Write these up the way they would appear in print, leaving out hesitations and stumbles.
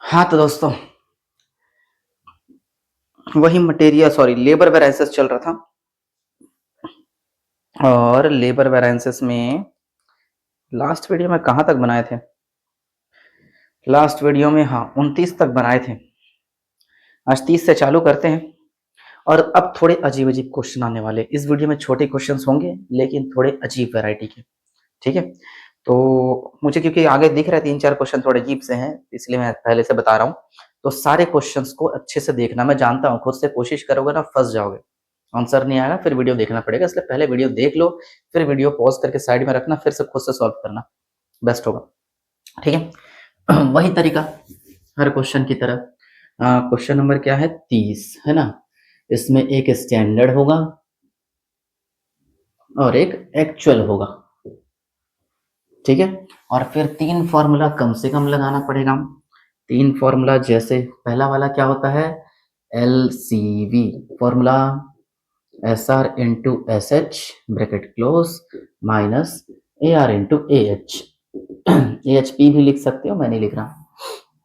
हाँ तो दोस्तों, वही लेबर वेरिएंसेस चल रहा था। और लेबर वेरिएंसेस में लास्ट वीडियो में कहाँ तक बनाए थे? लास्ट वीडियो में 29 तक बनाए थे। आज 30 से चालू करते हैं। और अब थोड़े अजीब अजीब क्वेश्चन आने वाले। इस वीडियो में छोटे क्वेश्चन होंगे लेकिन थोड़े अजीब वैरायटी के। ठीक है, तो मुझे क्योंकि आगे दिख रहा है 3-4 क्वेश्चन थोड़े अजीब से हैं, इसलिए मैं पहले से बता रहा हूँ। तो सारे क्वेश्चंस को अच्छे से देखना। मैं जानता हूँ खुद से कोशिश करोगे ना फंस जाओगे, आंसर नहीं आएगा, फिर वीडियो देखना पड़ेगा। इसलिए पहले वीडियो देख लो, फिर वीडियो पॉज करके साइड में रखना, फिर से खुद से सॉल्व करना, बेस्ट होगा। ठीक है वही तरीका हर क्वेश्चन की तरह। क्वेश्चन नंबर क्या है? 30 है ना। इसमें एक स्टैंडर्ड होगा और एक एक्चुअल होगा। ठीक है, और फिर 3 फॉर्मूला कम से कम लगाना पड़ेगा। 3 फॉर्मूला, जैसे पहला वाला क्या होता है? LCV formula, SR into SH bracket close minus AR into AH। AHP भी लिख सकते हो, मैं नहीं लिख रहा।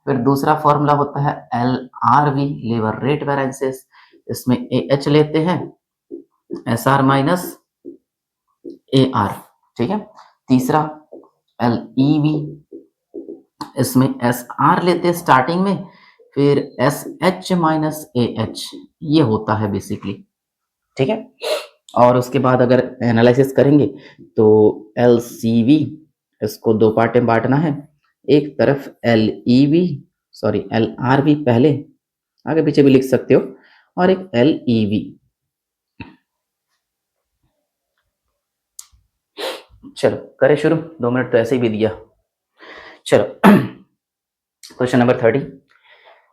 फिर दूसरा फॉर्मूला होता है LRV लेबर रेट वेरिएंसेस। इसमें AH लेते हैं, SR माइनस AR। ठीक है, तीसरा LEV, इसमें SR लेते हैं स्टार्टिंग में, फिर SH माइनस AH, ये होता है बेसिकली। ठीक है, और उसके बाद अगर एनालिसिस करेंगे तो LCV इसको 2 पार्ट में बांटना है। एक तरफ LRV पहले, आगे पीछे भी लिख सकते हो, और एक LEV। चलो करें शुरू, 2 मिनट तो ऐसे ही भी दिया। चलो question number 30,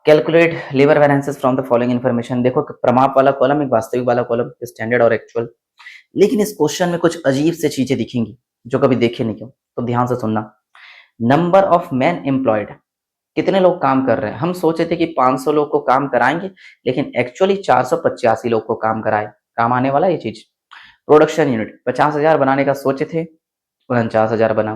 calculate labour variances from the following information. देखो, प्रमाप वाला कॉलम, एक वास्तविक वाला कॉलम, स्टैंडर्ड और एक्चुअल। लेकिन इस क्वेश्चन में कुछ अजीब से चीजें दिखेंगी जो कभी देखे नहीं क्यों, तो ध्यान से सुनना। नंबर ऑफ मैन एम्प्लॉयड, कितने लोग काम कर रहे हैं। हम सोचे थे कि 500 लोग को काम कराएंगे, लेकिन एक्चुअली 485 लोग को काम कराए। काम आने वाला ये चीज। प्रोडक्शन यूनिट 50,000 बनाने का सोचे थे, 49,000 बना।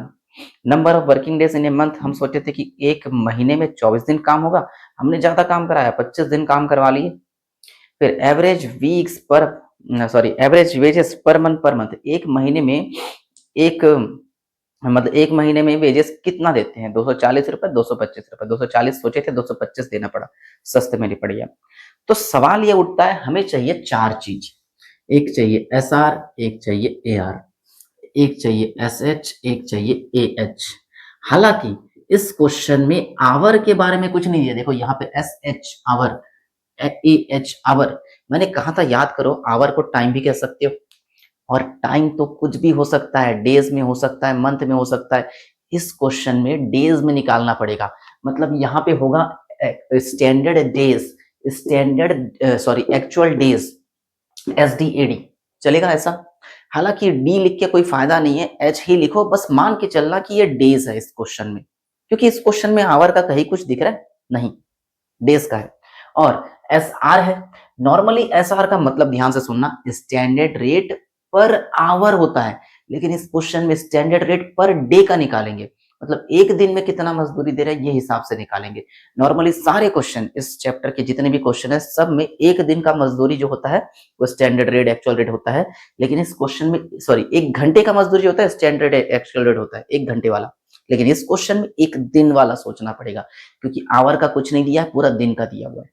Number of working days in a month, हम सोचे थे कि एक महीने में 24 दिन काम होगा, हमने ज्यादा काम कराया, 25 दिन काम करवा लिए। फिर एवरेज वीक्स पर एवरेज वेजेस पर मंथ, एक महीने में एक मतलब एक महीने में वेजेस कितना देते हैं? 240 रुपए, 225 रुपए। 240 सोचे थे, 225 देना पड़ा, सस्ते में निपट गया। तो सवाल ये उठता है, हमें चाहिए 4 चीज। एक चाहिए SR, एक चाहिए AR, एक चाहिए SH, एक चाहिए AH। हालांकि इस क्वेश्चन में आवर के बारे में कुछ नहीं दिया। देखो यहाँ पे SH आवर, AH आवर। मैंने कहा था याद करो, आवर को टाइम भी कह सकते हो, और टाइम तो कुछ भी हो सकता है, डेज में हो सकता है, मंथ में हो सकता है। इस क्वेश्चन में डेज में निकालना पड़ेगा। मतलब यहाँ पे होगा standard days, actual days, SDAD चलेगा ऐसा। हालांकि डी लिख के कोई फायदा नहीं है, एच ही लिखो, बस मान के चलना कि ये डेज है इस क्वेश्चन में, क्योंकि इस क्वेश्चन में आवर का कहीं कुछ दिख रहा है नहीं, डेज का है। और SR है, नॉर्मली SR का मतलब ध्यान से सुनना, स्टैंडर्ड रेट पर आवर होता है, लेकिन इस क्वेश्चन में स्टैंडर्ड रेट पर डे का निकालेंगे। मतलब एक दिन में कितना मजदूरी दे रहा है ये हिसाब से निकालेंगे। नॉर्मली सारे क्वेश्चन, इस चैप्टर के जितने भी क्वेश्चन है, सब में एक दिन का मजदूरी जो होता है वो स्टैंडर्ड रेट एक्चुअल रेट होता है। लेकिन इस क्वेश्चन में एक घंटे का मजदूरी होता है, स्टैंडर्ड एक्चुअल रेट होता है एक घंटे वाला। लेकिन इस क्वेश्चन में एक दिन वाला सोचना पड़ेगा, क्योंकि आवर का कुछ नहीं दिया है, पूरा दिन का दिया हुआ है।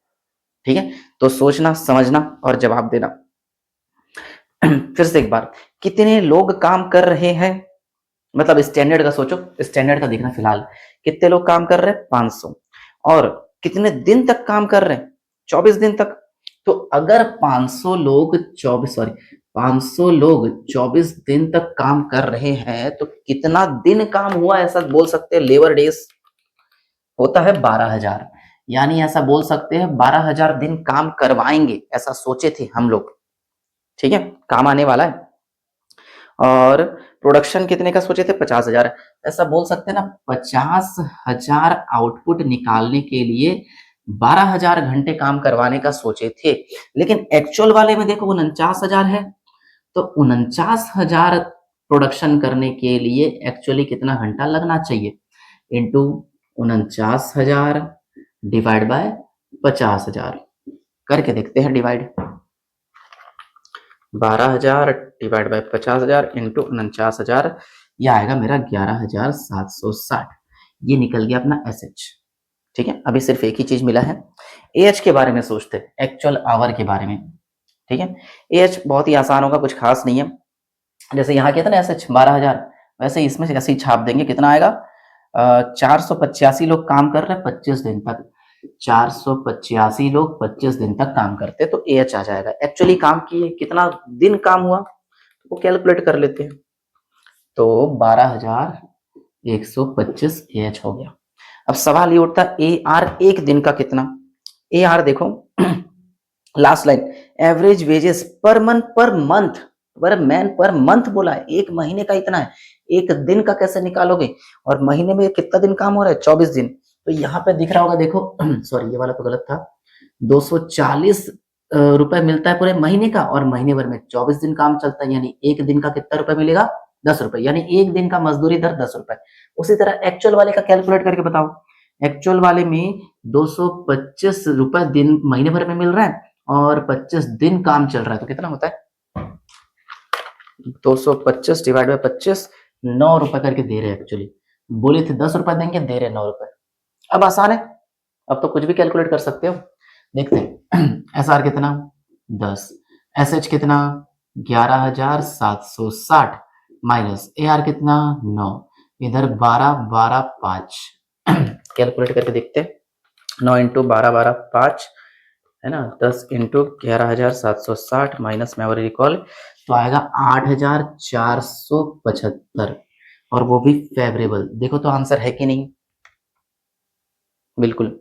ठीक है, तो सोचना, समझना और जवाब देना। फिर से एक बार, कितने लोग काम कर रहे हैं, मतलब स्टैंडर्ड का सोचो, स्टैंडर्ड का देखना फिलहाल। कितने लोग काम कर रहे हैं? 500। और कितने दिन तक काम कर रहे हैं? 24 दिन तक। तो अगर 500 लोग 24 दिन तक काम कर रहे हैं, तो कितना दिन काम हुआ ऐसा बोल सकते हैं? लेबर डेज होता है 12,000, यानी ऐसा बोल सकते हैं 12,000 दिन काम करवाएंगे, ऐसा सोचे थे हम लोग। ठीक है, काम आने वाला है। और प्रोडक्शन कितने का सोचे थे? 50,000। ऐसा बोल सकते हैं ना, 50,000 आउटपुट निकालने के लिए 12,000 घंटे काम करवाने का सोचे थे। लेकिन एक्चुअल वाले में देखो 49,000 है, तो 49,000 प्रोडक्शन करने के लिए एक्चुअली कितना घंटा लगना चाहिए? इंटू 49,000 डिवाइड बाय 50,000 करके देखते हैं डिवाइड। 12,000 डिवाइड बाय 50,000 इंटू 49,000, यह आएगा मेरा 11,760। ये निकल गया अपना एसएच। ठीक है, अभी सिर्फ एक ही चीज मिला है, एएच के बारे में सोचते हैं, एक्चुअल आवर के बारे में। ठीक है, एएच बहुत ही आसान होगा, कुछ खास नहीं है। जैसे यहाँ किया था ना एसएच 12,000, वैसे इसमें ऐसे ही छाप देंगे। कितना आएगा? 485 लोग काम कर रहे हैं 25 दिन तक। 485 लोग 25 दिन तक काम करते हैं तो एएच आ जाएगा। एक्चुअली काम किए कितना दिन काम हुआ वो कैलकुलेट कर लेते हैं। तो 12,125 एएच हो गया। अब सवाल ये उठता है ए आर एक दिन का कितना? ए आर देखो last line, average wages per month, per month, पर मैन पर मंथ बोला है, एक महीने का इतना है, एक दिन का कैसे निकालोगे? और महीने में कितना दिन काम हो रहा है? 24 दिन। तो यहाँ पे दिख रहा होगा देखो, सॉरी ये वाला तो गलत था, 240 रुपए मिलता है पूरे महीने का, और महीने भर में 24 दिन काम चलता है, यानी एक दिन का कितना रुपए मिलेगा? 10 रुपए, यानी एक दिन का मजदूरी दर 10 रुपए। उसी तरह एक्चुअल वाले का कैलकुलेट करके बताओ। एक्चुअल वाले में 225 रुपए दिन महीने भर में मिल रहा है और 25 दिन काम चल रहा है, तो कितना होता है? 225 डिवाइड बाय 25, 9 रुपए करके दे रहे हैं। एक्चुअली बोले थे 10 रुपए देंगे, दे रहे 9 रुपए। अब आसान है, अब तो कुछ भी कैलकुलेट कर सकते हो। देखते हैं एस आर कितना? 10, एस एच कितना? 11,760 माइनस ए आर कितना? 9, इधर 12, 12, 5 कैलकुलेट करके देखते हैं। 9 इंटू 12, 12, 5 है ना, 10 इंटू 11,760 माइनस मेमोरी रिकॉल, तो आएगा 8,475, और वो भी फेवरेबल। देखो तो आंसर है कि नहीं? बिल्कुल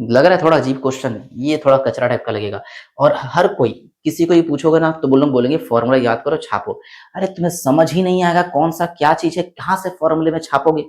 लग रहा है थोड़ा अजीब क्वेश्चन, ये थोड़ा कचरा टाइप का लगेगा। और हर कोई, किसी को ही पूछोगे ना तो बोलेंगे फॉर्मूला याद करो छापो। अरे तुम्हें समझ ही नहीं आएगा कौन सा क्या चीज है, कहां से फॉर्मूले में छापोगे?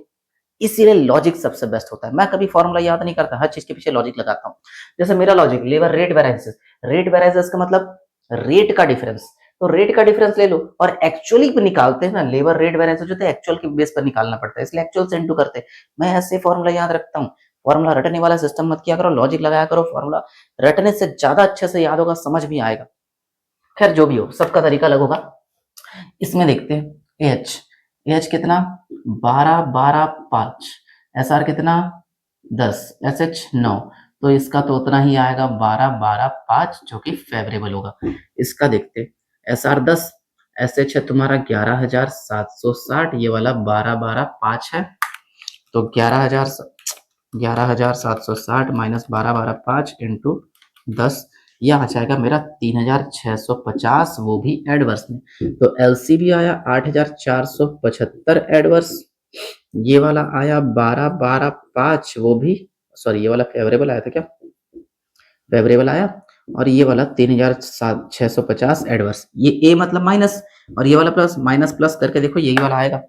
इसीलिए लॉजिक सबसे बेस्ट होता है। मैं कभी फॉर्मूला याद नहीं करता, हर चीज के पीछे लॉजिक लगाता हूँ। जैसे मेरा logic, labour rate variances, rate variances का मतलब रेट का डिफरेंस, तो रेट का डिफरेंस ले लो, और एक्चुअली पे निकालते हैं ना, लेबर रेट वेरिएंसेस जो है एक्चुअल के बेस पर निकालना पड़ता है, इसलिए एक्चुअल से इनटू करते हैं। मैं ऐसे फॉर्मूला याद रखता हूँ। फॉर्मूला रटने वाला सिस्टम मत किया करो, लॉजिक लगाया करो। फॉर्मूला रटने से ज्यादा अच्छे से याद होगा, समझ भी आएगा। खैर जो भी हो, सबका तरीका अलग होगा। इसमें देखते हैं एच, एच कितना? 12, 12, 5, एस आर कितना? 10, एस एच 9, तो इसका तो उतना ही आएगा 12, 12, 5, जो कि फेवरेबल होगा। इसका देखते, एस आर 10, एस एच है तुम्हारा 11,760, ये वाला 12, 12, 5 है, तो 11,760 माइनस 12, 12, 5 इंटू 10, यह आ जाएगा मेरा 3,650, वो भी एडवर्स में। तो एलसीबी आया 8,475 एडवर्स, ये वाला आया 12, 12, 5, वो भी, सॉरी ये वाला फेवरेबल आया था क्या? फेवरेबल आया, और ये वाला 3,650 एडवर्स। ये ए मतलब माइनस, और ये वाला प्लस, माइनस प्लस करके देखो यही वाला आएगा।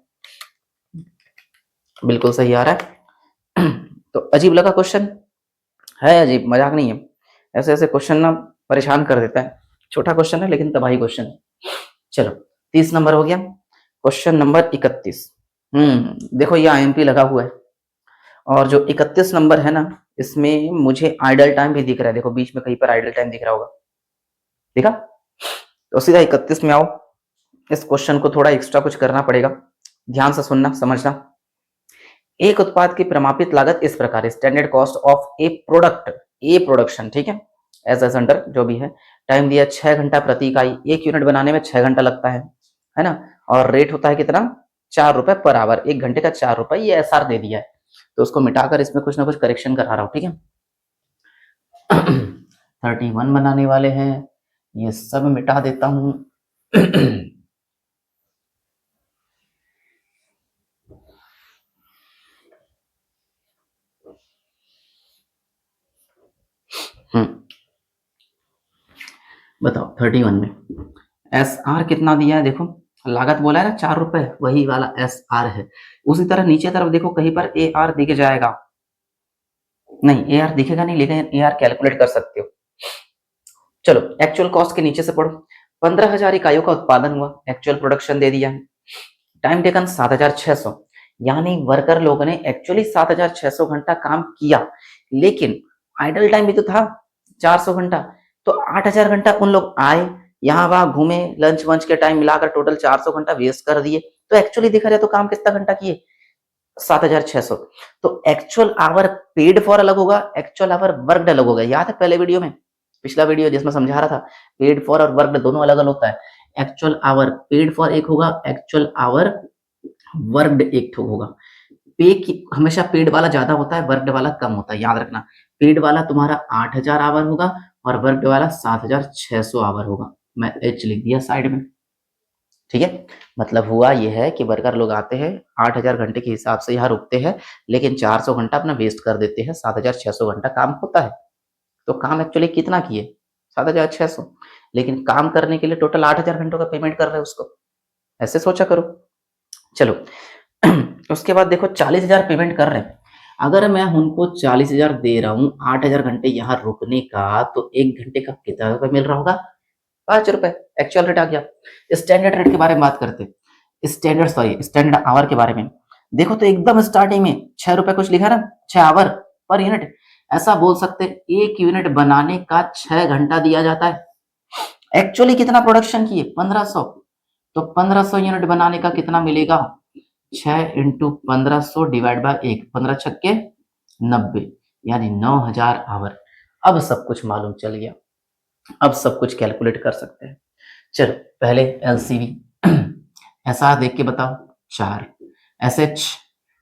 बिल्कुल सही आ रहा है। तो अजीब लगा क्वेश्चन? है अजीब, मजाक नहीं है। ऐसे ऐसे क्वेश्चन ना परेशान कर देता है। छोटा क्वेश्चन है लेकिन तबाही क्वेश्चन है। चलो 30 नंबर हो गया। Question number 31। देखो ये आईएमपी लगा हुआ है, और जो 31 नंबर है ना, इसमें मुझे आइडल टाइम भी दिख रहा है। देखो बीच में कहीं पर आइडल टाइम दिख रहा होगा, देखा? तो सीधा 31 में आओ। इस क्वेश्चन को थोड़ा एक्स्ट्रा कुछ करना पड़ेगा, ध्यान से सुनना समझना। एक उत्पाद की प्रमापित लागत इस प्रकार है, standard cost of A product, A production, ठीक है, एज अंडर जो भी है। टाइम दिया 6 घंटा प्रति इकाई, एक यूनिट बनाने में 6 घंटा लगता है ना। और रेट होता है कितना? 4 रुपए पर आवर, 1 घंटे का 4 रुपए, ये एसआर दे दिया है। तो उसको मिटाकर इसमें कुछ ना कुछ करेक्शन करा रहा हूं, ठीक है। 31 बनाने वाले हैं, ये सब मिटा देता हूं। बताओ 31 में एस आर कितना दिया है? देखो लागत बोला है ना 4 रुपए, वही वाला एस आर है। उसी तरह नीचे तरफ देखो कहीं पर ए आर दिख जाएगा, नहीं ए आर दिखेगा नहीं, लेकिन ए आर कैलकुलेट कर सकते हो। चलो एक्चुअल कॉस्ट के नीचे से पढ़ो। 15,000 इकाइयों का उत्पादन हुआ, एक्चुअल प्रोडक्शन दे दिया है। टाइम टेकन 7,600, यानी वर्कर लोगों ने एक्चुअली 7,600 घंटा काम किया, लेकिन आइडल टाइम भी तो था 400 घंटा, तो 8000 घंटा उन लोग आए, यहाँ वहां घूमे, लंच वंच के टाइम मिलाकर टोटल 400 घंटा वेस्ट कर दिए। तो एक्चुअली देखा जाए तो काम कितना घंटा किए, 7600। तो एक्चुअल आवर पेड फॉर अलग होगा, एक्चुअल आवर वर्कड अलग होगा। याद है पहले वीडियो में, पिछला वीडियो जिसमें समझा रहा था पेड फॉर और वर्कड दोनों अलग अलग होता है। एक्चुअल आवर पेड फॉर एक होगा, एक्चुअल आवर वर्कड एक होगा। पे की हमेशा पेड वाला ज्यादा होता है, वर्कड वाला कम होता है, याद रखना। पेड वाला तुम्हारा 8000 आवर होगा और वर्कड वाला 7600 आवर होगा। मैं एच लिख दिया साइड में, ठीक है। मतलब हुआ यह है कि वर्कर लोग आते हैं 8000 घंटे के हिसाब से यहाँ रुकते हैं, लेकिन 400 घंटा अपना वेस्ट कर देते हैं, 7600 घंटा काम होता है। तो काम एक्चुअली कितना किए, 7600, लेकिन काम करने के लिए टोटल 8000 घंटों का पेमेंट कर रहे हैं उसको, ऐसे सोचा करो। चलो उसके बाद देखो 40,000 पेमेंट कर रहे हैं। अगर मैं उनको 40,000 दे रहा हूँ 8000 घंटे यहाँ रुकने का, तो 1 घंटे का कितना रुपए मिल रहा होगा, 5 रुपए। एक्चुअल रेट आ गया। स्टैंडर्ड रेट के बारे में बात करते, स्टैंडर्ड आवर के बारे में देखो तो एकदम स्टार्टिंग में 6 रुपए कुछ लिखा ना, 6 आवर पर यूनिट। ऐसा बोल सकते 1 यूनिट बनाने का 6 घंटा दिया जाता है। एक्चुअली कितना प्रोडक्शन किए, 1500। तो 1500 यूनिट बनाने का कितना मिलेगा, 6 इंटू 1500 डिवाइड बाय 1, 15 छक्के 90, यानी 9000 आवर। अब सब कुछ मालूम चल गया, अब सब कुछ कैलकुलेट कर सकते हैं। चलो पहले एलसीवी ऐसा देख के बताओ, 4 SH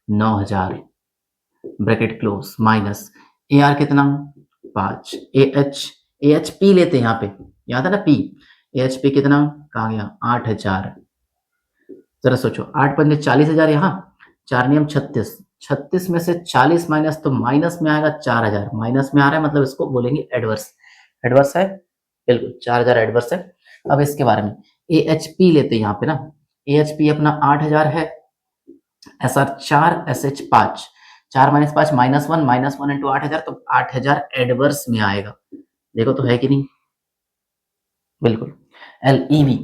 9000 bracket close minus AR कितना 5 एएच पी लेते हैं यहाँ पे, याद है ना पी, एएच पी कितना कहा गया 8000। जरा सोचो 8 पंजे 40,000, यहाँ 4 नियम 36, 36 में से 40 माइनस, तो माइनस में आएगा 4000, माइनस में आ रहा है मतलब इसको बोलेंगे एडवर्स। एडवर्स है बिल्कुल, 4000 एडवर्स है। अब इसके बारे में AHP लेते हैं यहाँ पे ना, AHP अपना 8000 है, SR 4 SH 5, 4 माइनस 5 -1, -1 इंटू 8000, तो 8000 एडवर्स में आएगा। देखो तो है कि नहीं, बिल्कुल। LEV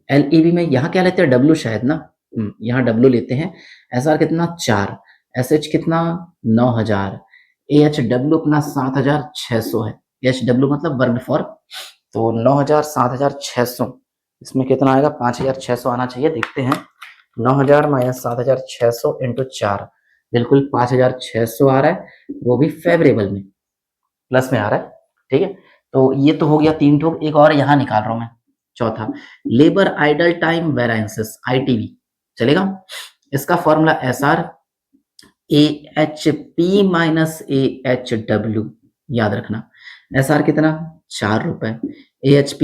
LEV में यहाँ क्या लेते हैं, W शायद ना, यहाँ W लेते हैं। SR कितना 4, SH कितना 9000, AHW अपना 7600 है, AHW मतलब वर्कड फॉर, तो 9000 7600, इसमें कितना आएगा 5600 आना चाहिए, देखते हैं। 9000 माइनस 7600 इंटू 4, बिल्कुल 5600 आ रहा है, वो भी फेवरेबल में, प्लस में आ रहा है, ठीक है। तो ये तो हो गया 3 ठोक, एक और यहाँ निकाल रहा हूं मैं, चौथा labour idle time variances ITV चलेगा। इसका formula SR AHP minus AHW, याद रखना। SR कितना 4 रुपए, AHP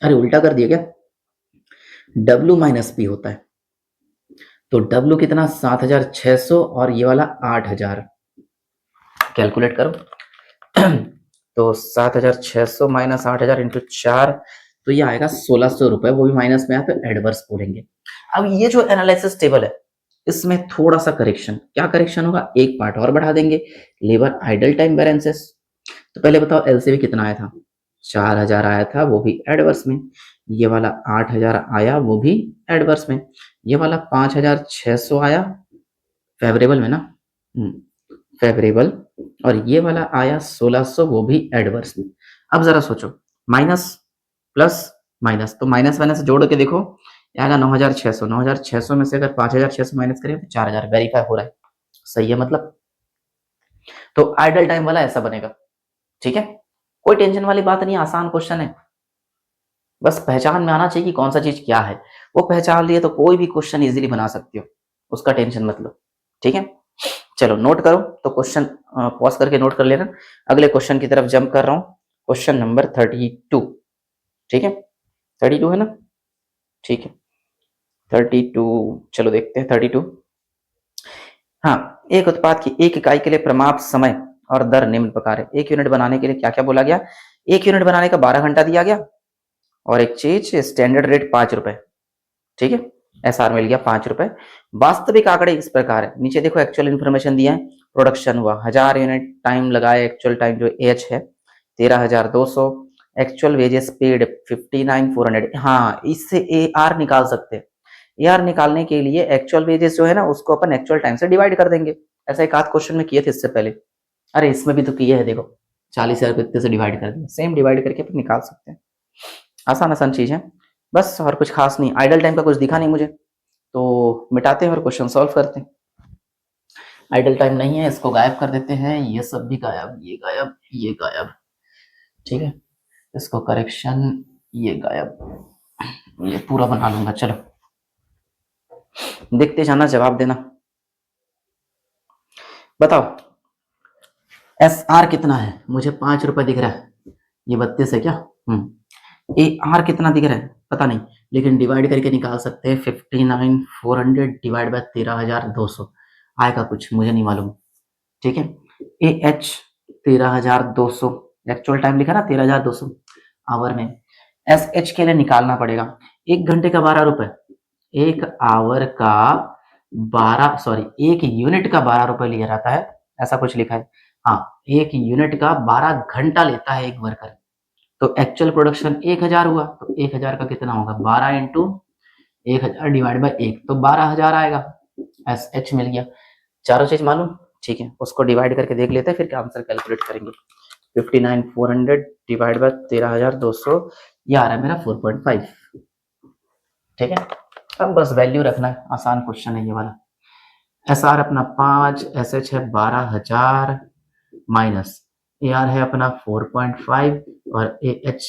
अरे उल्टा कर दिया क्या, W माइनस P होता है, तो W कितना 7600 और ये वाला 8000, कैलकुलेट करो। तो 7600 माइनस 8000 इंटू 4, तो ये आएगा 1600 रुपए, वो भी माइनस में, तो एडवर्स बोलेंगे। अब ये जो एनालिसिस टेबल है इसमें थोड़ा सा करेक्शन, क्या करेक्शन होगा, एक पार्ट और बढ़ा देंगे, लेबर आइडल टाइम वेरिएंसेस। तो पहले बताओ एलसीवी कितना आया था, 4000 आया था, वो भी एडवर्स में। ये वाला 8000 आया, वो भी एडवर्स में। ये वाला 5600 आया फेवरेबल में ना, फेवरेबल, और ये वाला आया 1600, वो भी एडवर्स में। अब जरा सोचो, माइनस प्लस माइनस, तो माइनस माइनस जोड़ के देखो, आएगा 9600, 9600 में से अगर 5600 माइनस करें तो 4000, वेरीफाई हो रहा है, सही है मतलब। तो आइडल टाइम वाला ऐसा बनेगा, ठीक है। कोई टेंशन वाली बात नहीं, आसान क्वेश्चन है, बस पहचान में आना चाहिए कि कौन सा चीज क्या है। वो पहचान लिए तो कोई भी क्वेश्चन इजीली बना सकते हो, उसका टेंशन मत लो, ठीक है। चलो नोट करो, तो क्वेश्चन पॉज करके नोट कर लेना। अगले क्वेश्चन की तरफ जंप कर रहा हूं, क्वेश्चन नंबर 32, ठीक है। 32 है ना, ठीक है 32। चलो देखते हैं 32। हाँ, एक उत्पाद की एक इकाई के लिए प्रमाप समय और दर निम्न प्रकार है। 1 यूनिट बनाने के लिए क्या क्या बोला गया, 1 यूनिट बनाने का 12 घंटा दिया गया, और एक चीज स्टैंडर्ड रेट 5 रुपए, ठीक है। SR मिल गया 5 रुपए। वास्तविक आंकड़े इस प्रकार है, नीचे देखो एक्चुअल इन्फॉर्मेशन दिया है, प्रोडक्शन हुआ 1000 यूनिट, टाइम लगाया, एक्चुअल टाइम जो एच है 13200, एक्चुअल वेजेस पेड 59400। हाँ, इससे AR निकाल सकते हैं। AR निकालने के लिए एक्चुअल वेजेस जो है ना, उसको अपन एक्चुअल टाइम से डिवाइड कर देंगे, ऐसा एक आध क्वेश्चन में किए थे इससे पहले, अरे इसमें भी तो किया है, देखो 40,000 को इतने से डिवाइड कर दिया, सेम डिवाइड करके अपन निकाल सकते हैं। आसान आसान चीज है बस, और कुछ खास नहीं। आइडल टाइम का कुछ दिखा नहीं मुझे, तो मिटाते हैं और क्वेश्चन सॉल्व करते हैं। आइडल टाइम नहीं है, इसको गायब कर देते हैं, ये सब भी गायब, ये गायब, ये गायब, ठीक है। इसको करेक्शन, ये गायब, ये पूरा बना लूंगा। चलो देखते जाना, जवाब देना। बताओ एस आर कितना है, मुझे 5 रुपए दिख रहा है, ये 32 है क्या? ए आर कितना दिख रहा है पता नहीं, लेकिन डिवाइड करके निकाल सकते हैं। 59,400 डिवाइड बाय 13,200 आएगा कुछ, मुझे नहीं मालूम, ठीक है। ए एच 13,200, एक्चुअल टाइम लिखा ना 13,200 आवर में। एस एच के लिए निकालना पड़ेगा, 1 घंटे का 12 रुपए, 1 आवर का 12, सॉरी 1 यूनिट का 12 रुपए लिया जाता है, ऐसा कुछ लिखा है। हाँ, 1 यूनिट का 12 घंटा लेता है एक वर्कर। तो एक्चुअल प्रोडक्शन 1000 हुआ, तो 1000 का कितना होगा, 12 इंटू 1000 डिवाइड बाई 1, तो 12,000 आएगा। एस एच मिल गया, चारों चीज मालूम, ठीक है। उसको डिवाइड करके देख लेते हैं, फिर क्या आंसर कैलकुलेट करेंगे। 59,400 डिवाइड बाय 13,200, ये आ रहा है मेरा 4.5, ठीक है। अब बस वैल्यू रखना है, आसान क्वेश्चन है ये वाला। एस आर अपना 5, एस एच है 12,000, माइनस ए आर है अपना 4.5, और ए एच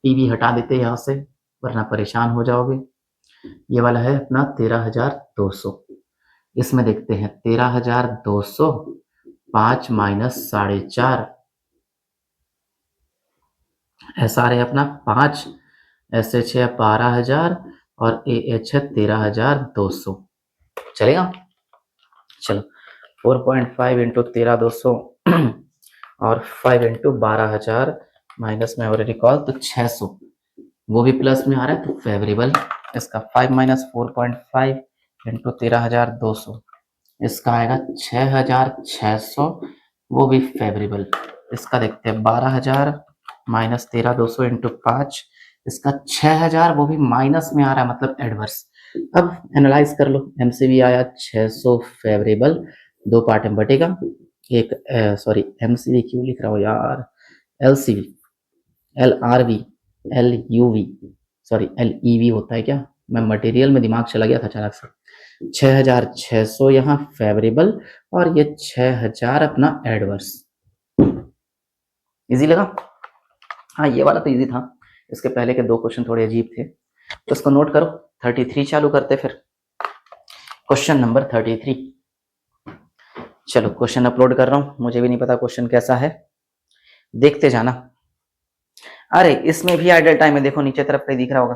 पी भी हटा देते हैं यहाँ से, वरना परेशान हो जाओगे। ये वाला है अपना 13,200, इसमें देखते हैं 13,200, 5 माइनस 4.5, एस आर है अपना 5, एस एच है 12,000, और ए एच है 13,200, चलेगा। चलो 4.5 इंटू 13,200 और 5 इंटू 12,000 माइनस में ऑलरेडी कॉल, तो 600, वो भी प्लस में आ रहा है तो फेवरेबल। इसका 5 माइनस 4.5 इंटू 13,200, इसका आएगा 6,600, वो भी फेवरेबल। इसका देखते हैं 12,000 माइनस 13,200 इंटू 5, इसका 6,000, वो भी माइनस में आ रहा है, मतलब एडवर्स। अब एनालाइज कर लो, एमसीवी आया 600 फेवरेबल, 2 पार्ट में बटेगा, एक सॉरी एमसीवी क्यों लिख रहा हूँ यार, एलसीवी, एलआरवी, एलयूवी, सॉरी एलईवी होता है क्या, मैं मटेरियल में दिमाग चला गया था अचानक से। 6,600 यहाँ फेवरेबल, और ये 6,000 अपना एडवर्स। इजी लगा? हाँ ये वाला तो इजी था, इसके पहले के 2 क्वेश्चन थोड़े अजीब थे, तो इसको नोट करो। 33 चालू करते फिर, क्वेश्चन नंबर 33। चलो क्वेश्चन अपलोड कर रहा हूं, मुझे भी नहीं पता क्वेश्चन कैसा है, देखते जाना। अरे इसमें भी आइडल टाइम है, देखो नीचे तरफ पे दिख रहा होगा,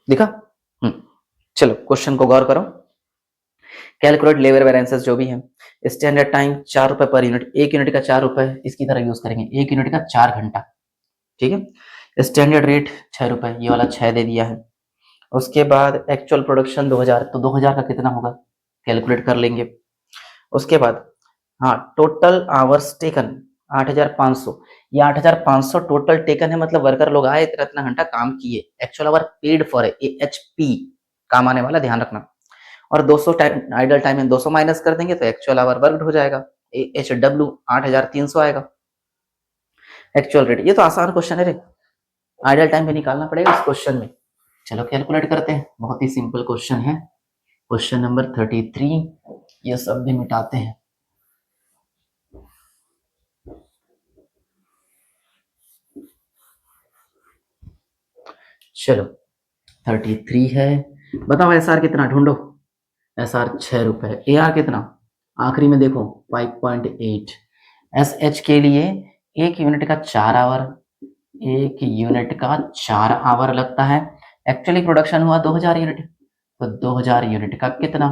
दिखा? चलो क्वेश्चन को गौर करो। कैलकुलेट लेबर वेरिएंसेस जो भी है, स्टैंडर्ड टाइम 4 रुपए पर यूनिट, 1 यूनिट का 4 रुपए, इसकी तरह यूज करेंगे, 1 यूनिट का 4 घंटा, ठीक है। स्टैंडर्ड रेट 6 रुपए, ये वाला 6 दे दिया है। उसके बाद एक्चुअल प्रोडक्शन 2000, तो 2000 का कितना होगा कैलकुलेट कर लेंगे। उसके बाद हाँ टोटल आवर्स टेकन 8,500, ये 8,500 टोटल टेकन है, मतलब वर्कर लोग आए इतना घंटा काम किए, एक्चुअल आवर पेड फॉर है, एएचपी काम आने वाला, ध्यान रखना। और 200 टाइम आइडल टाइम में 200 माइनस कर देंगे तो एक्चुअल आवर वर्कड हो जाएगा, एएचडब्ल्यू 8,300 आएगा एक्चुअल रेट। ये तो आसान क्वेश्चन है रे, आइडल टाइम भी निकालना पड़ेगा इस क्वेश्चन में। चलो कैलकुलेट करते हैं, बहुत ही सिंपल क्वेश्चन है, क्वेश्चन नंबर 33, ये सब भी मिटाते हैं। चलो 33 है, बताओ एस आर कितना ढूंढो। एस आर 6 रुपए, ए आर कितना आखिरी में देखो 5.8। एस एच के लिए 1 यूनिट का 4 आवर, 1 यूनिट का 4 आवर लगता है, एक्चुअली प्रोडक्शन हुआ 2000 यूनिट, तो 2000 यूनिट का कितना,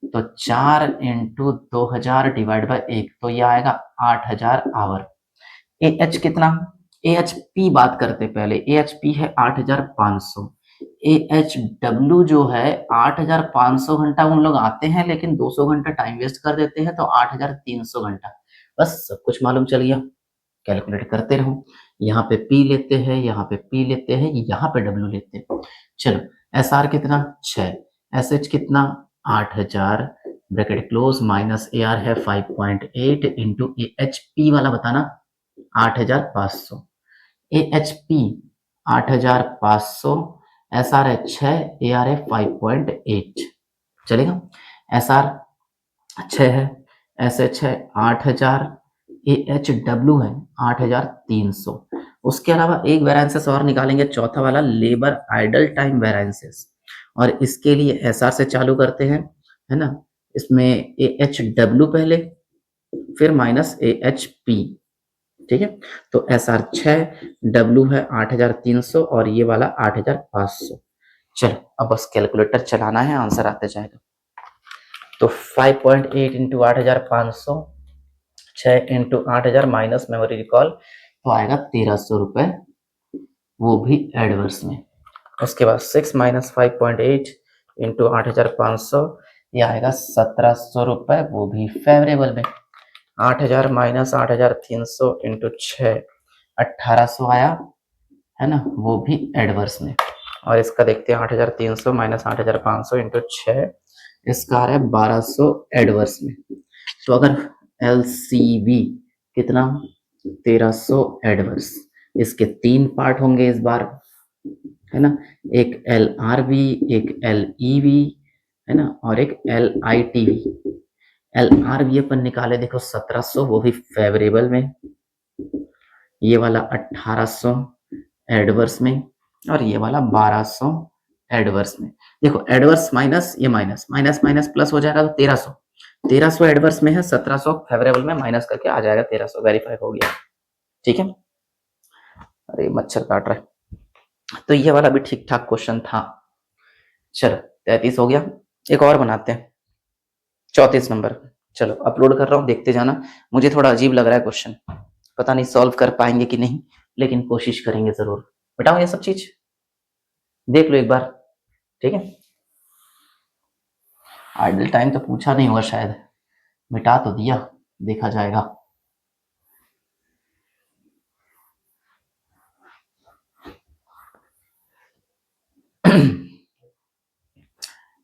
तो 4 इंटू 2000 डिवाइड बाई 1, तो ये आएगा 8,000 आवर। ए एच कितना, ए एच पी बात करते पहले, ए एच पी है 8,500, ए एच डब्ल्यू जो है 8,500 घंटा उन लोग आते हैं, लेकिन 200 घंटा टाइम वेस्ट कर देते हैं, तो 8,300 घंटा, बस सब कुछ मालूम चल गया। कैलकुलेट करते रहो, यहाँ पे पी लेते हैं, यहाँ पे पी लेते हैं, यहाँ पे डब्ल्यू लेते हैं। चलो एस आर कितना 6, एस एच कितना 8,000, ब्रैकेट क्लोज माइनस AR है 5.8 इंटू AHP वाला बताना 8500, AHP 8500, SR है 6, AR है 5.8, चलेगा। SR 6 है, SH है 8000, AHW है 8300। उसके अलावा एक वेरिएंसेस और निकालेंगे, चौथा वाला लेबर आइडल टाइम वेरिएंसेस, और इसके लिए SR से चालू करते हैं, है ना। इसमें AHW पहले, फिर माइनस AHP, ठीक है। तो SR 6, W है 8300 और ये वाला 8500। चलो अब बस कैलकुलेटर चलाना है, आंसर आते जाएगा। तो 5.8 into 8500, 6 into 8000 minus memory recall, तो आएगा 1300 रुपए, वो भी एडवर्स में। उसके बाद 6 माइनस 5.8 इंटू 8500, ये आएगा 1700 रुपए, वो भी फेवरेबल में। 8000 माइनस 8300 इंटू 6, 1800 आया, है ना, वो भी एडवर्स में। और इसका देखते हैं 8300 माइनस 8500 इंटू 6, इसका आ रहा है 1200 एडवर्स में। तो अगर LCV कितना, 1300 एडवर्स, इसके 3 पार्ट होंगे इस बार, है ना, एक LRV, एक LEV, है ना, और एक LITV। LRV अपन निकाले देखो 1700, वो भी फेवरेबल में, ये वाला 1800 एडवर्स में, और ये वाला 1200 एडवर्स में। देखो एडवर्स माइनस ये माइनस, माइनस माइनस प्लस हो जाएगा, तो 1300 एडवर्स में है, 1700 फेवरेबल में, माइनस करके आ जाएगा 1300, वेरीफाई हो गया, ठीक है। अरे मच्छर काट रहा है। तो ये वाला भी ठीक ठाक क्वेश्चन था। चलो 33 हो गया, एक और बनाते हैं 34 नंबर। चलो अपलोड कर रहा हूँ, देखते जाना। मुझे थोड़ा अजीब लग रहा है क्वेश्चन, पता नहीं सॉल्व कर पाएंगे कि नहीं, लेकिन कोशिश करेंगे जरूर। बताओ ये सब चीज देख लो एक बार, ठीक है। आइडल टाइम तो पूछा नहीं होगा शायद, मिटा तो दिया, देखा जाएगा।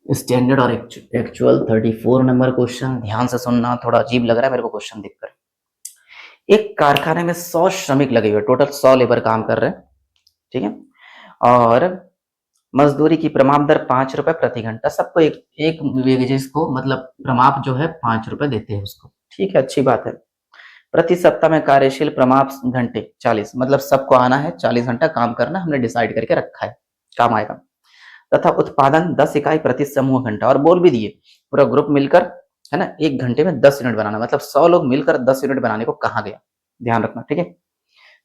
स्टैंडर्ड और एक्चुअल 34 नंबर क्वेश्चन, ध्यान से सुनना, थोड़ा अजीब लग रहा है मेरे को क्वेश्चन देखकर। एक कारखाने में 100 श्रमिक लगे हुए, टोटल 100 लेबर काम कर रहे हैं, ठीक है, और मजदूरी की प्रमाप दर 5 रुपए प्रति घंटा। सबको एक वेजेस को मतलब प्रमाप जो है 5 रुपए देते हैं उसको, ठीक है, अच्छी बात है। प्रति सप्ताह में कार्यशील प्रमाप घंटे 40, मतलब सबको आना है, 40 घंटा काम करना हमने डिसाइड करके रखा है, काम आएगा। तथा उत्पादन 10 इकाई प्रति समूह घंटा, और बोल भी दिए पूरा ग्रुप मिलकर, है ना, 1 घंटे में 10 यूनिट बनाना, मतलब 100 लोग मिलकर 10 यूनिट बनाने को कहा गया, ध्यान रखना, ठीक है।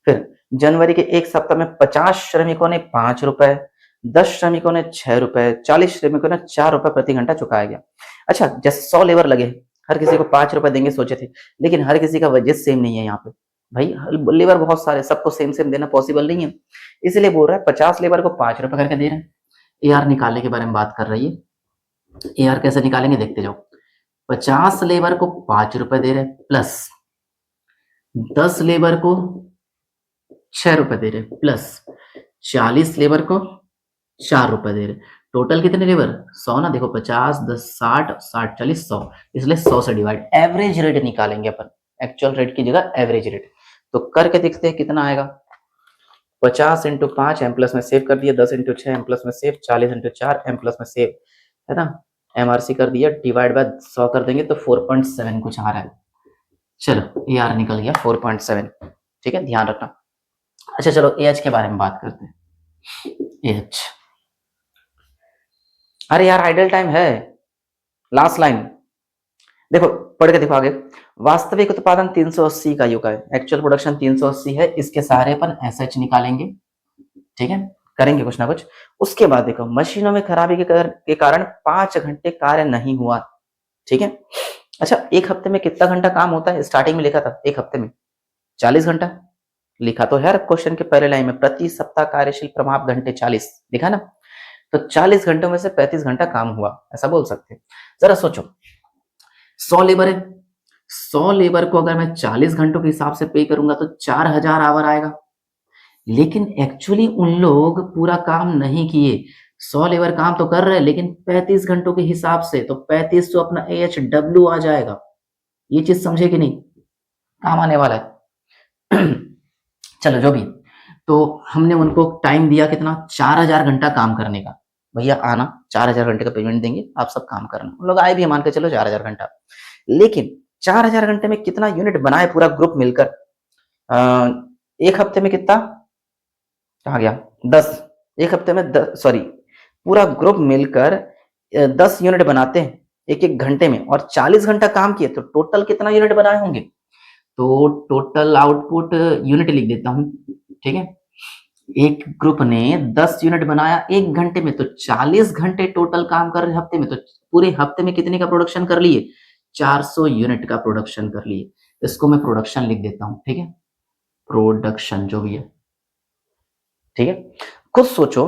फिर जनवरी के एक सप्ताह में 50 श्रमिकों ने 5 रुपए, 10 श्रमिकों ने 6 रुपए, 40 श्रमिकों ने 4 रुपए प्रति घंटा चुकाया गया। अच्छा, जैसे 100 लेबर लगे, हर किसी को 5 रुपए देंगे सोचे थे, लेकिन हर किसी का वजह सेम नहीं है यहाँ पे भाई, लेबर बहुत सारे, सबको सेम सेम देना पॉसिबल नहीं है, इसलिए बोल रहा है 50 लेबर को 5 रुपए करके दे रहे हैं। AR निकालने के बारे में बात कर रही है, AR कैसे निकालेंगे देखते जाओ। 50 लेबर को 5 रुपए दे रहे, प्लस 10 लेबर को 6 रुपए दे रहे, प्लस 40 लेबर को 4 रुपए दे रहे, टोटल कितने लेबर, 100 ना, देखो 50 10 60 60 40 100, इसलिए 100 से डिवाइड, एवरेज रेट निकालेंगे अपन, एक्चुअल रेट की जगह एवरेज रेट। तो करके देखते हैं कितना आएगा। 50 इंटू 5 एम प्लस में सेव कर दिया, 10 इंटू 6 एम प्लस में सेव, 40 इंटू 4 एम प्लस में सेव, है ना, MRC कर दिया, डिवाइड बाय 100 कर देंगे तो 4.7 कुछ आ रहा है। चलो AR निकल गया 4.7, ठीक है, ध्यान रखना। अच्छा चलो AH के बारे में बात करते हैं। AH, अरे यार आइडल टाइम है, लास्ट लाइन देखो, पढ़ के देखो आगे। वास्तविक उत्पादन 380 इकाइयों का है, एक्चुअल प्रोडक्शन 380 है, इसके सहारे अपन SH निकालेंगे, ठीक है, करेंगे कुछ ना कुछ। उसके बाद देखो मशीनों में खराबी के कारण 5 घंटे कार्य नहीं हुआ, ठीक है। अच्छा, एक हफ्ते में कितना घंटा काम होता है, स्टार्टिंग में लिखा था एक हफ्ते में 40 घंटा, लिखा तो है क्वेश्चन के पहले लाइन में, प्रति सप्ताह कार्यशील प्रमाप घंटे 40 लिखा ना, तो 40 घंटों में से 35 घंटा काम हुआ, ऐसा बोल सकते हैं। जरा सोचो 100 लेबर है, 100 लेबर को अगर मैं 40 घंटों के हिसाब से पे करूंगा तो 4000 आवर आएगा, लेकिन एक्चुअली उन लोग पूरा काम नहीं किए, 100 लेबर काम तो कर रहे हैं लेकिन 35 घंटों के हिसाब से, तो 35 तो अपना AHW आ जाएगा। ये चीज समझे कि नहीं, काम आने वाला है। चलो जो भी, तो हमने उनको टाइम दिया कितना, 4000 घंटा काम करने का। भैया आना, 4000 घंटे का पेमेंट देंगे, आप सब काम करना। उन लोग आए भी, मान के चलो 4000 घंटा, लेकिन 4000 घंटे में कितना यूनिट बनाए पूरा ग्रुप मिलकर, एक हफ्ते में कितना, कहा गया 10, एक हफ्ते में 10, सॉरी पूरा ग्रुप मिलकर 10 यूनिट बनाते हैं एक एक घंटे में, और 40 घंटा काम किए तो टोटल कितना यूनिट बनाए होंगे। तो टोटल आउटपुट यूनिट लिख देता हूं, ठीक है। एक ग्रुप ने 10 यूनिट बनाया एक घंटे में, तो 40 घंटे टोटल काम कर रहे हफ्ते में, तो पूरे हफ्ते में कितने का प्रोडक्शन कर लिए, 400 यूनिट का प्रोडक्शन कर लिए। इसको मैं प्रोडक्शन लिख देता हूं, ठीक है, प्रोडक्शन जो भी है, ठीक है। खुद सोचो,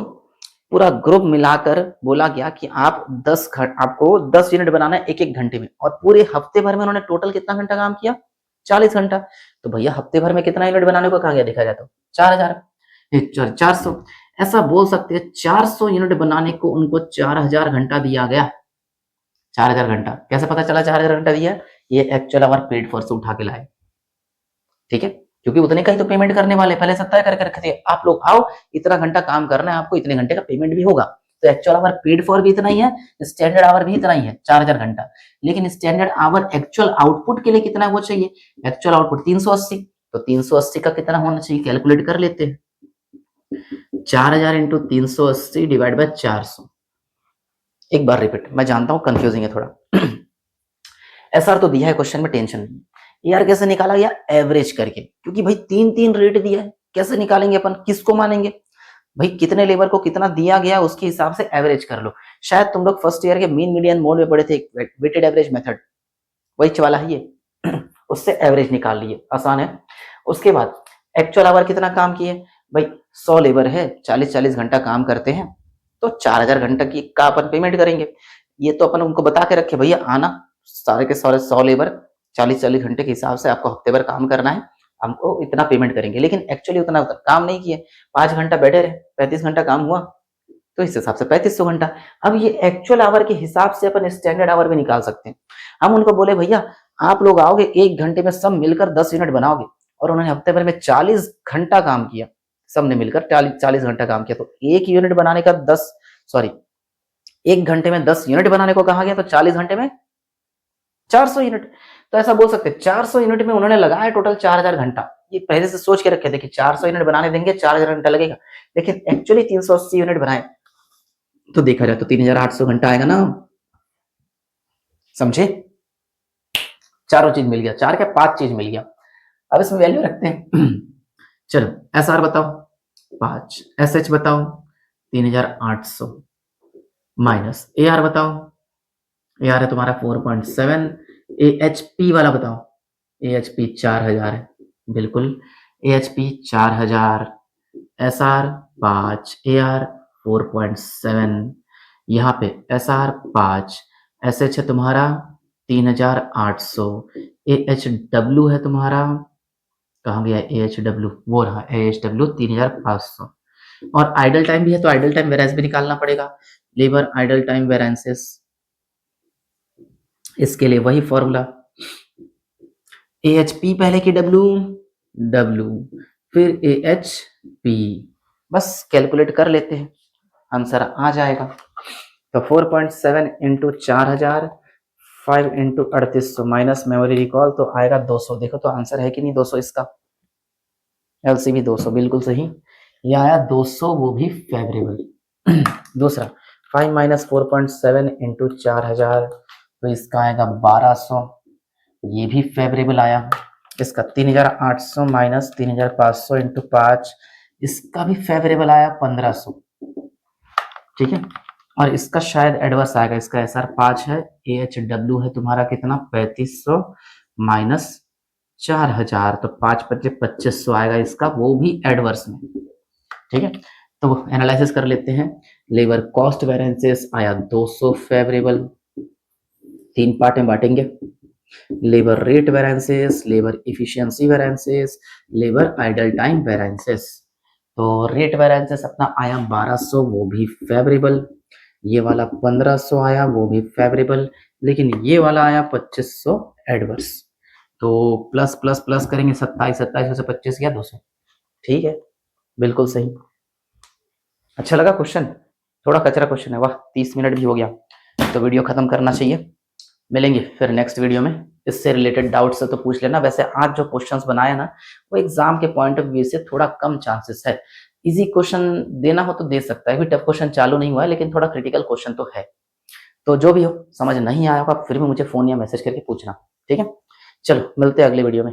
पूरा ग्रुप मिलाकर बोला गया कि आपको 10 यूनिट बनाना है एक एक घंटे में, और पूरे हफ्ते भर में उन्होंने टोटल कितना घंटा काम किया, 40 घंटा। तो भैया हफ्ते भर में कितना यूनिट बनाने को कहा गया, देखा जाए तो 4000, 400, ऐसा बोल सकते हैं 400 यूनिट बनाने को उनको 4000 घंटा दिया गया। 4000 घंटा कैसे पता चला 4000 घंटा दिया, ये एक्चुअल आवर पेड फॉर से उठा के लाए, ठीक है, क्योंकि उतने का ही तो पेमेंट करने वाले, पहले से तय करके रखे थे, आप लोग आओ इतना घंटा काम करना है, आपको इतने घंटे का पेमेंट भी होगा। तो एक्चुअल आवर पेड फॉर भी इतना ही है, स्टैंडर्ड आवर भी इतना ही है, 4000 घंटा। लेकिन स्टैंडर्ड आवर एक्चुअल आउटपुट के लिए कितना वो चाहिए, एक्चुअल आउटपुट 380, तो 380 का कितना होना चाहिए, कैलकुलेट कर लेते हैं। 4000 इंटू 380 डिवाइड बाय 400। एक बार रिपीट, मैं जानता हूं कंफ्यूजिंग है थोड़ा। एसआर तो दिया है क्वेश्चन में, टेंशन नहीं। यार कैसे निकाला गया, एवरेज करके, क्योंकि भाई 3 रेट दिया है, कैसे निकालेंगे अपन, किसको मानेंगे भाई, कितने लेबर को कितना दिया गया उसके हिसाब से एवरेज कर लो। शायद तुम लोग फर्स्ट ईयर के मीन मीडियन मोड में पढ़े थे, वेटेड एवरेज मेथड, वही वाला है ये। उससे एवरेज निकाल लिए, आसान है। उसके बाद एक्चुअल आवर कितना काम किए भाई, 100 लेबर है, 40-40 घंटा काम करते हैं, तो 4000 घंटा की का अपन पेमेंट करेंगे। ये तो अपन उनको बता के रखे, भैया आना सारे के सारे 100 लेबर 40-40 घंटे के हिसाब से आपको हफ्ते भर काम करना है, हमको इतना पेमेंट करेंगे। लेकिन एक्चुअली उतना काम नहीं किए, 5 घंटा बैठे रहे, 35 घंटा काम हुआ, तो इस हिसाब से 3500 घंटा। अब ये एक्चुअल आवर के हिसाब से अपन स्टैंडर्ड आवर भी निकाल सकते हैं। हम उनको बोले भैया आप लोग आओगे एक घंटे में सब मिलकर 10 यूनिट बनाओगे, और उन्होंने हफ्ते भर में 40 घंटा काम किया, सबने मिलकर 40 घंटा काम किया, तो एक यूनिट बनाने का 10, सॉरी एक घंटे में 10 यूनिट बनाने को कहा गया, तो 40 घंटे में 400 यूनिट। तो ऐसा बोल सकते हैं 400 यूनिट में उन्होंने लगाया टोटल 4000 घंटा। ये पहले से सोच के रखे थे कि 400 यूनिट बनाने देंगे 4000 घंटा लगेगा, लेकिन एक्चुअली 380 यूनिट बनाए, तो देखा जाए तो 3800 घंटा आएगा ना, समझे। चारों चीज मिल गया, 4 क्या 5 चीज मिल गया। अब इसमें वैल्यू रखते हैं। चलो एस आर बताओ 5, एस एच बताओ 3800, माइनस ए आर बताओ, ए आर है तुम्हारा 4.7, ए एच पी वाला बताओ, ए एच पी 4000 है, बिल्कुल A H P 4000, S R 5, A R 4.7, यहाँ पे एस आर 5, एस एच है तुम्हारा 3800, ए एच डब्ल्यू है तुम्हारा, कहाँ गया ए एच डब्ल्यू, वो रहा ए एच डब्ल्यू 3500, और आइडल टाइम भी है, तो आइडल टाइम वेरिएंस भी निकालना पड़ेगा, लेबर आइडल टाइम वेरिएंसेस। इसके लिए वही फॉर्मूला, ए एच पी पहले की डब्ल्यू, डब्ल्यू फिर ए एच पी, बस कैलकुलेट कर लेते हैं, आंसर आ जाएगा। तो 4.7 into 4000, 5 into 3800 minus memory recall, तो आएगा 200। देखो तो आंसर है कि नहीं 200 इसका, एलसीबी 200 बिल्कुल सही, ये आया 200, वो भी फेवरेबल। दूसरा 5 माइनस 4.7 इंटू 4000, तो इसका आएगा 1200, ये भी फेवरेबल आया। इसका 3800 माइनस 3500 इंटू 5, इसका भी फेवरेबल आया 1500, ठीक है। और इसका शायद एडवर्स आएगा, इसका एस आर 5 है, ए एच डब्ल्यू है तुम्हारा कितना 3500 माइनस 4000, तो 5×5=2500 आएगा इसका, वो भी एडवर्स में, ठीक है। तो एनालिसिस कर लेते हैं। लेबर कॉस्ट वेरिएंसेस आया 200 फेवरेबल, 3 पार्ट में बांटेंगे, labour rate variances, labour efficiency variances, labour idle time variances. तो रेट वेरिएंसेस अपना आया 1200, वो भी फेवरेबल। ये वाला 1500 आया, वो भी फेवरेबल। लेकिन ये वाला आया 2500 एडवर्स। तो प्लस प्लस प्लस करेंगे, 27 27 से 25 गया 200। ठीक है, बिल्कुल सही। अच्छा लगा क्वेश्चन? थोड़ा कचरा क्वेश्चन है, वाह 30 मिनट भी हो गया, तो वीडियो खत्म करना चाहिए। मिलेंगे फिर नेक्स्ट वीडियो में। इससे रिलेटेड डाउट्स है तो पूछ लेना। वैसे आज जो क्वेश्चंस बनाया ना, वो एग्जाम के पॉइंट ऑफ व्यू से थोड़ा कम चांसेस है। इजी क्वेश्चन देना हो तो दे सकता है, अभी टफ क्वेश्चन चालू नहीं हुआ है, लेकिन थोड़ा क्रिटिकल क्वेश्चन तो है। तो जो भी हो, समझ नहीं आया होगा फिर भी मुझे फोन या मैसेज करके पूछना, ठीक है? चलो मिलते हैं अगले वीडियो में।